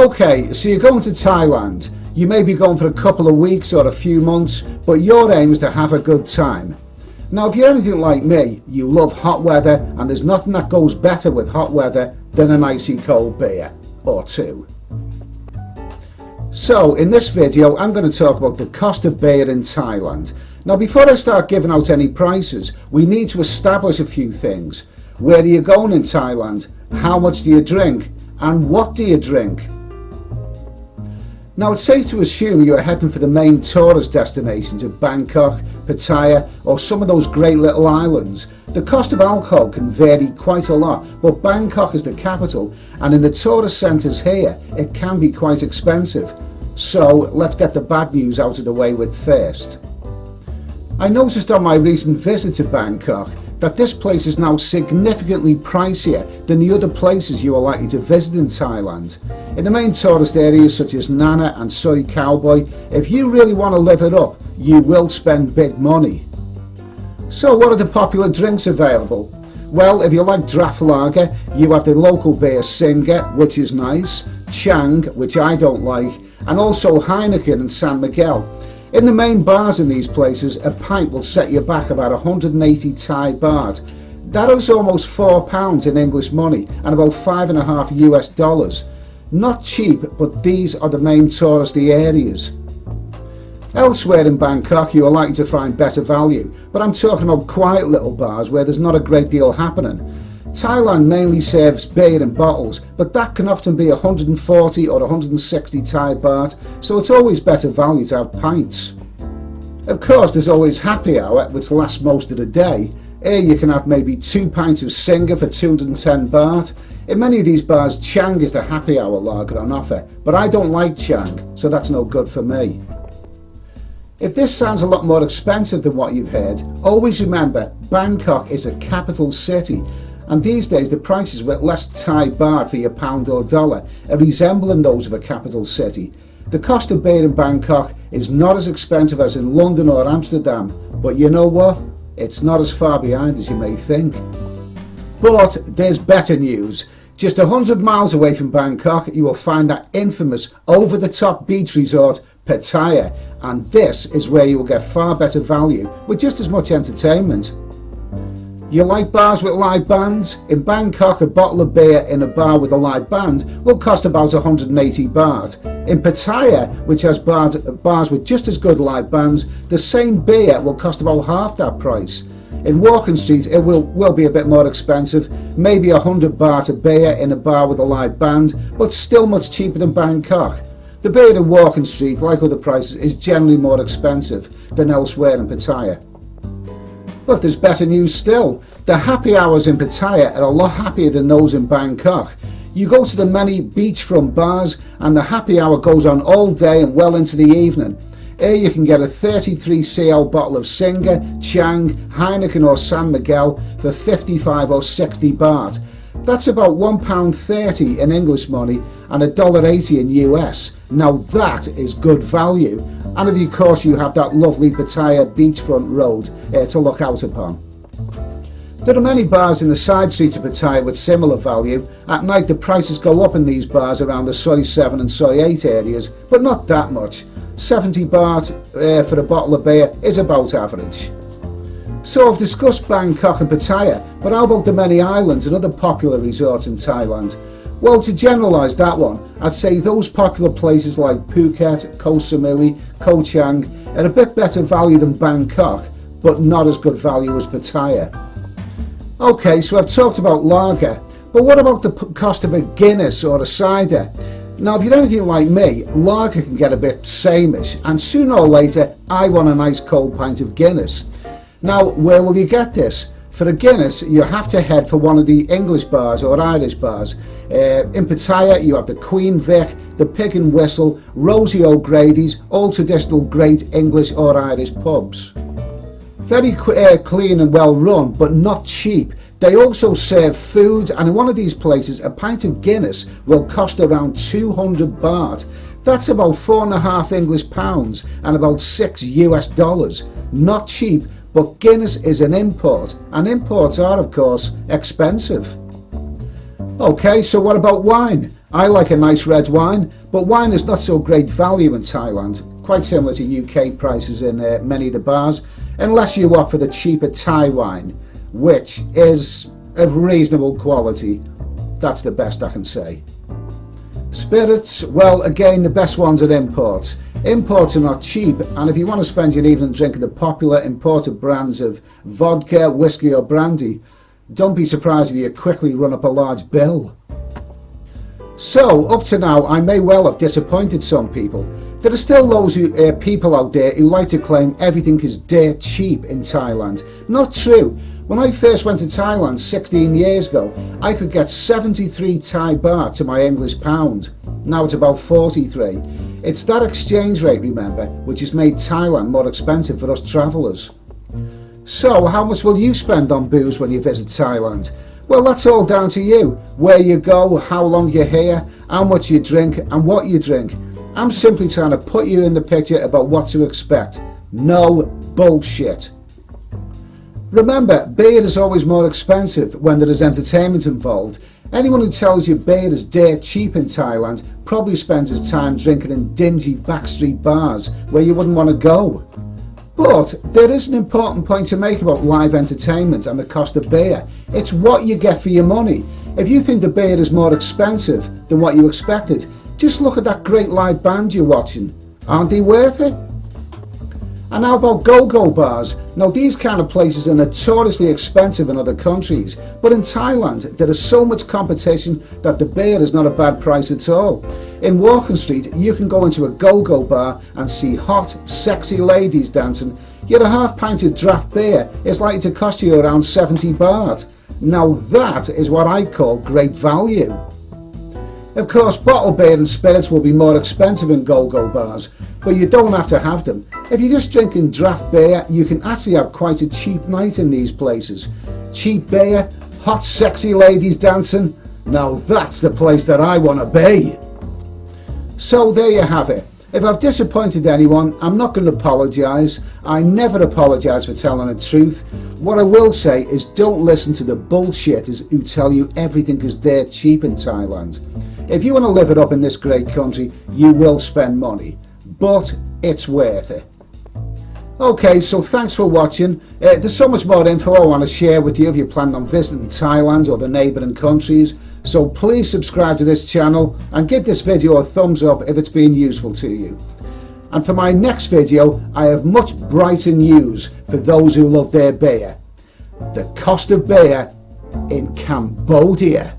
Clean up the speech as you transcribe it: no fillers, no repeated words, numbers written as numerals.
Okay, so you're going to Thailand. You may be going for a couple of weeks or a few months, but your aim is to have a good time. Now, if you're anything like me, you love hot weather, and there's nothing that goes better with hot weather than an icy cold beer, or two. So, in this video, I'm going to talk about the cost of beer in Thailand. Now, before I start giving out any prices, we need to establish a few things. Where are you going in Thailand? How much do you drink? And what do you drink? Now, it's safe to assume you are heading for the main tourist destinations of Bangkok, Pattaya, or some of those great little islands. The cost of alcohol can vary quite a lot, but Bangkok is the capital, and in the tourist centres here, it can be quite expensive. So, let's get the bad news out of the way with first. I noticed on my recent visit to Bangkok that this place is now significantly pricier than the other places you are likely to visit in Thailand. In the main tourist areas such as Nana and Soi Cowboy, if you really want to live it up, you will spend big money. So what are the popular drinks available? Well, if you like draft lager, you have the local beer Singer, which is nice, Chang, which I don't like, and also Heineken and San Miguel. In the main bars in these places, a pint will set you back about 180 Thai baht. That is almost £4 in English money and about $5.5 US. Not cheap, but these are the main touristy areas. Elsewhere in Bangkok you are likely to find better value, but I'm talking about quiet little bars where there's not a great deal happening. Thailand mainly serves beer in bottles, but that can often be 140 or 160 Thai baht, so it's always better value to have pints. Of course, there's always happy hour, which lasts most of the day. Here you can have maybe 2 pints of Singer for 210 baht. In many of these bars, Chang is the happy hour lager on offer, but I don't like Chang, so that's no good for me. If this sounds a lot more expensive than what you've heard, always remember Bangkok is a capital city, and these days the prices with less Thai baht for your pound or dollar are resembling those of a capital city. The cost of beer in Bangkok is not as expensive as in London or Amsterdam, but you know what? It's not as far behind as you may think. But there's better news. Just 100 miles away from Bangkok you will find that infamous over-the-top beach resort Pattaya, and this is where you will get far better value with just as much entertainment. You like bars with live bands? In Bangkok, a bottle of beer in a bar with a live band will cost about 180 baht. In Pattaya, which has bars with just as good live bands, the same beer will cost about half that price. In Walking Street it will be a bit more expensive, maybe 100 baht a beer in a bar with a live band, but still much cheaper than Bangkok. The beer in Walking Street, like other prices, is generally more expensive than elsewhere in Pattaya. But there's better news still. The happy hours in Pattaya are a lot happier than those in Bangkok. You go to the many beachfront bars and the happy hour goes on all day and well into the evening. Here you can get a 33cl bottle of Singer, Chang, Heineken or San Miguel for 55 or 60 baht. That's about £1.30 in English money and $1.80 in US. Now that is good value. And of course you have that lovely Pattaya beachfront road to look out upon. There are many bars in the side streets of Pattaya with similar value. At night the prices go up in these bars around the Soi 7 and Soi 8 areas, but not that much. 70 baht for a bottle of beer is about average. So I've discussed Bangkok and Pattaya, but how about the many islands and other popular resorts in Thailand? Well, to generalise that one, I'd say those popular places like Phuket, Koh Samui, Koh Chang are a bit better value than Bangkok, but not as good value as Pattaya. Okay, so I've talked about lager, but what about the cost of a Guinness or a cider? Now, if you're anything like me, lager can get a bit sameish, and sooner or later I want a nice cold pint of Guinness. Now, where will you get this? For a Guinness, you have to head for one of the English bars or Irish bars. In Pattaya, you have the Queen Vic, the Pig and Whistle, Rosie O'Grady's, all traditional great English or Irish pubs. Very clean and well run, but not cheap. They also serve food, and in one of these places, a pint of Guinness will cost around 200 baht. That's about £4.5 English pounds and about $6 US. Not cheap, but Guinness is an import, and imports are of course expensive. Okay, so what about wine? I like a nice red wine, but wine is not so great value in Thailand, quite similar to UK prices in many of the bars, unless you opt for the cheaper Thai wine, which is of reasonable quality. That's the best I can say. Spirits, well, again, the best ones are imports. Imports are not cheap, and if you want to spend your evening drinking the popular imported brands of vodka, whiskey or brandy, don't be surprised if you quickly run up a large bill. So, up to now, I may well have disappointed some people. There are still those people out there who like to claim everything is dirt cheap in Thailand. Not true. When I first went to Thailand 16 years ago, I could get 73 Thai baht to my English pound. Now it's about 43. It's that exchange rate, remember, which has made Thailand more expensive for us travellers. So, how much will you spend on booze when you visit Thailand? Well, that's all down to you. Where you go, how long you're here, how much you drink and what you drink. I'm simply trying to put you in the picture about what to expect. No bullshit. Remember, beer is always more expensive when there is entertainment involved. Anyone who tells you beer is dirt cheap in Thailand probably spends his time drinking in dingy backstreet bars where you wouldn't want to go. But there is an important point to make about live entertainment and the cost of beer. It's what you get for your money. If you think the beer is more expensive than what you expected, just look at that great live band you're watching. Aren't they worth it? And how about go-go bars? Now, these kind of places are notoriously expensive in other countries, but in Thailand there is so much competition that the beer is not a bad price at all. In Walking Street you can go into a go-go bar and see hot, sexy ladies dancing, yet a half pint of draft beer is likely to cost you around 70 baht. Now that is what I call great value. Of course, bottled beer and spirits will be more expensive in go-go bars, but you don't have to have them. If you're just drinking draft beer, you can actually have quite a cheap night in these places. Cheap beer, hot sexy ladies dancing, now that's the place that I want to be. So there you have it. If I've disappointed anyone, I'm not going to apologise. I never apologise for telling the truth. What I will say is don't listen to the bullshitters who tell you everything is dirt cheap in Thailand. If you want to live it up in this great country, you will spend money, but it's worth it. Okay, so thanks for watching. There's so much more info I want to share with you if you're planning on visiting Thailand or the neighbouring countries. So please subscribe to this channel and give this video a thumbs up if it's been useful to you. And for my next video, I have much brighter news for those who love their beer. The cost of beer in Cambodia.